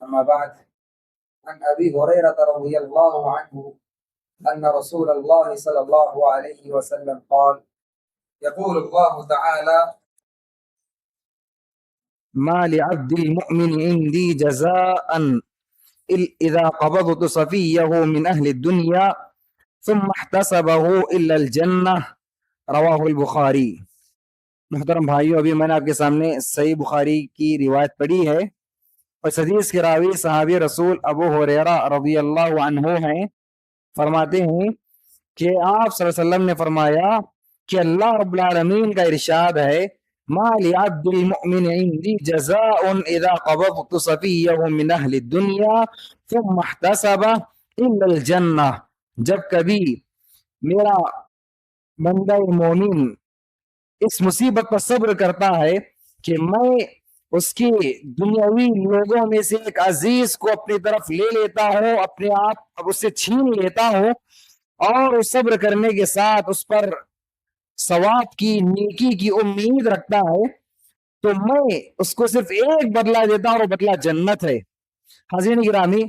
أما بعد، عن أبي هريرة رضي الله عنه أن رسول الله صلى الله عليه وسلم قال: يقول الله تعالى: ما لعبد المؤمن عندي جزاء إذا قبضت صفيه من أهل الدنيا ثم احتسبه إلا الجنة رواہ البخاری۔ محترم بھائیو، ابھی میں نے آپ کے سامنے صحیح بخاری کی روایت پڑھی ہے، اور اس حدیث کے راوی صحابی رسول ابو ہریرہ رضی اللہ عنہ ہیں۔ فرماتے ہیں کہ آپ صلی اللہ علیہ وسلم نے فرمایا کہ اللہ رب العالمین کا ارشاد ہے: ما لعبد المؤمن عندی جزاء اذا قبضت صفیہ من اہل الدنیا ثم احتسب الا الجنہ۔ جب کبھی میرا بندہ مومن اس مصیبت پر صبر کرتا ہے کہ میں اس کے دنیاوی لوگوں میں سے ایک عزیز کو اپنی طرف لے لیتا ہوں، اپنے آپ اب اس سے چھین لیتا ہوں، اور اس صبر کرنے کے ساتھ اس پر ثواب کی، نیکی کی امید رکھتا ہے، تو میں اس کو صرف ایک بدلہ دیتا ہوں، اور بدلہ جنت ہے۔ حاضرین گرامی،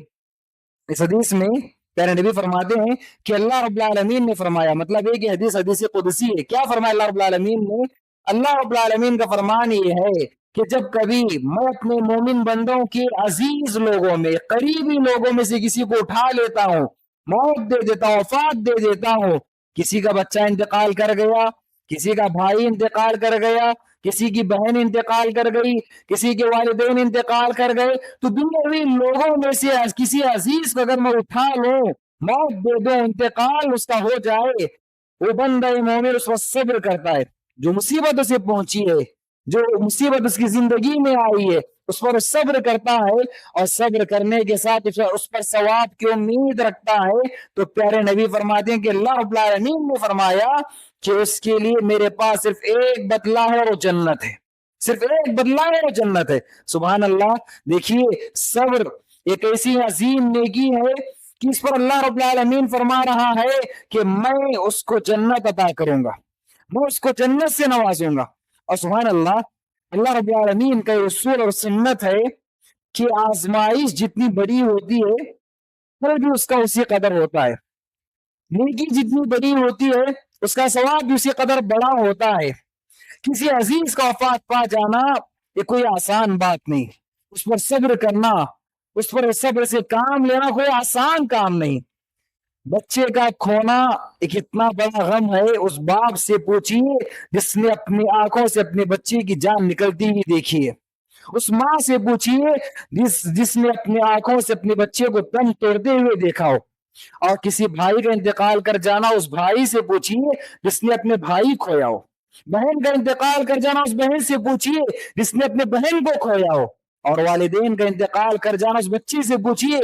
اس حدیث میں پیارے نبی فرماتے ہیں کہ اللہ رب العالمین نے فرمایا، مطلب ہے کہ حدیث قدسی ہے۔ کیا فرمایا اللہ رب العالمین نے؟ اللہ رب العالمین کا فرمان یہ ہے کہ جب کبھی میں اپنے مومن بندوں کے عزیز لوگوں میں، قریبی لوگوں میں سے کسی کو اٹھا لیتا ہوں، موت دے دیتا ہوں، وفات دے دیتا ہوں، کسی کا بچہ انتقال کر گیا، کسی کا بھائی انتقال کر گیا، کسی کی بہن انتقال کر گئی، کسی کے والدین انتقال کر گئے، تو دنیاوی لوگوں میں سے کسی عزیز کو اگر میں اٹھا لوں، موت دے دوں، انتقال اس کا ہو جائے، وہ بندہ مومن اس وقت صبر کرتا ہے۔ جو مصیبت اسے پہنچی ہے، جو مصیبت اس کی زندگی میں آئی ہے، اس پر صبر کرتا ہے، اور صبر کرنے کے ساتھ اس پر ثواب کی امید رکھتا ہے، تو پیارے نبی فرماتے ہیں کہ اللہ رب العالمین نے فرمایا کہ اس کے لیے میرے پاس صرف ایک بدلہ ہے، اور وہ جنت ہے۔ صرف ایک بدلہ ہے، وہ جنت ہے۔ سبحان اللہ۔ دیکھیے، صبر ایک ایسی عظیم نیکی ہے کہ اس پر اللہ رب العالمین فرما رہا ہے کہ میں اس کو جنت عطا کروں گا، میں اس کو جنت سے نوازوں گا۔ اور سبحان اللہ، اللہ رب العالمین کا اصول اور سنت ہے کہ آزمائش جتنی بڑی ہوتی ہے، پھر بھی اس کا اسی قدر ہوتا ہے۔ نیکی جتنی بڑی ہوتی ہے، اس کا ثواب بھی اسی قدر بڑا ہوتا ہے۔ کسی عزیز کا وفات پا جانا یہ کوئی آسان بات نہیں، اس پر صبر کرنا، اس پر صبر سے کام لینا کوئی آسان کام نہیں۔ بچے کا کھونا ایک اتنا بڑا غم ہے۔ اس باپ سے پوچھیے جس نے اپنی آنکھوں سے اپنے بچے کی جان نکلتی ہوئی دیکھی ہے، اس ماں سے پوچھیے جس نے اپنی آنکھوں سے اپنے بچے کو دم توڑتے ہوئے دیکھا ہو، اور کسی بھائی کا انتقال کر جانا، اس بھائی سے پوچھیے جس نے اپنے بھائی کھویا ہو، بہن کا انتقال کر جانا، اس بہن سے پوچھیے جس نے اپنے بہن کو کھویا ہو، اور والدین کا انتقال کر جانا، اس بچی سے پوچھیے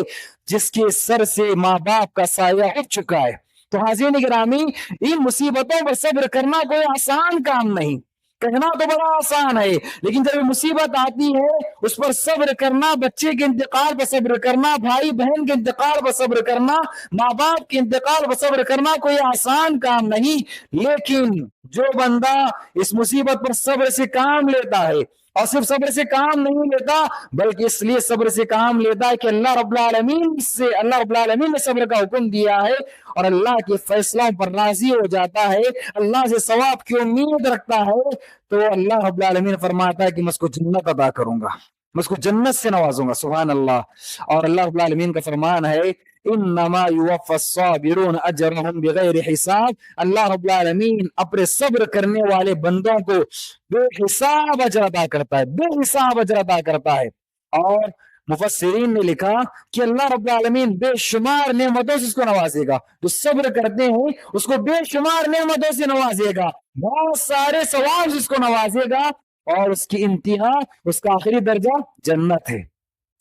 جس کے سر سے ماں باپ کا سایہ اٹھ چکا ہے۔ تو حاضرین گرامی، ان مصیبتوں پر صبر کرنا کوئی آسان کام نہیں۔ کہنا تو بڑا آسان ہے، لیکن جب مصیبت آتی ہے اس پر صبر کرنا، بچے کے انتقال پر صبر کرنا، بھائی بہن کے انتقال پر صبر کرنا، ماں باپ کے انتقال پر صبر کرنا کوئی آسان کام نہیں۔ لیکن جو بندہ اس مصیبت پر صبر سے کام لیتا ہے، اور صرف صبر سے کام نہیں لیتا بلکہ اس لیے صبر سے کام لیتا ہے کہ اللہ رب العالمین نے صبر کا حکم دیا ہے، اور اللہ کے فیصلوں پر راضی ہو جاتا ہے، اللہ سے ثواب کی امید رکھتا ہے، تو اللہ رب العالمین فرماتا ہے کہ میں اس کو جنت عطا کروں گا، میں اس کو جنت سے نوازوں گا۔ سبحان اللہ۔ اور اللہ رب العالمین کا فرمان ہے انما یوفی الصابرون اجرهم بغیر حساب۔ اللہ رب العالمین اپنے صبر کرنے والے بندوں کو بے حساب اجر عطا کرتا ہے، بے حساب اجر عطا کرتا ہے۔ اور مفسرین نے لکھا کہ اللہ رب العالمین بے شمار نعمتوں سے اس کو نوازے گا، جو صبر کرتے ہیں اس کو بے شمار نعمتوں سے نوازے گا، بہت سارے ثواب سے اس کو نوازے گا، اور اس کی انتہا، اس کا آخری درجہ جنت ہے،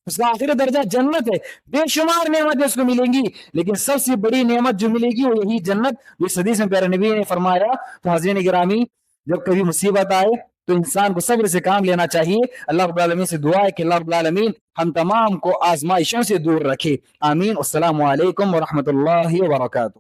اس کا آخری درجہ جنت ہے۔ بے شمار نعمتیں اس کو ملیں گی، لیکن سب سے بڑی نعمت جو ملے گی وہ یہی جنت، اس حدیث میں پیارے نبی نے فرمایا۔ تو حاضرین گرامی، جب کبھی مصیبت آئے تو انسان کو صبر سے کام لینا چاہیے۔ اللہ رب العالمین سے دعا ہے کہ اللہ رب العالمین ہم تمام کو آزمائشوں سے دور رکھے، آمین۔ السلام علیکم ورحمۃ اللہ وبرکاتہ۔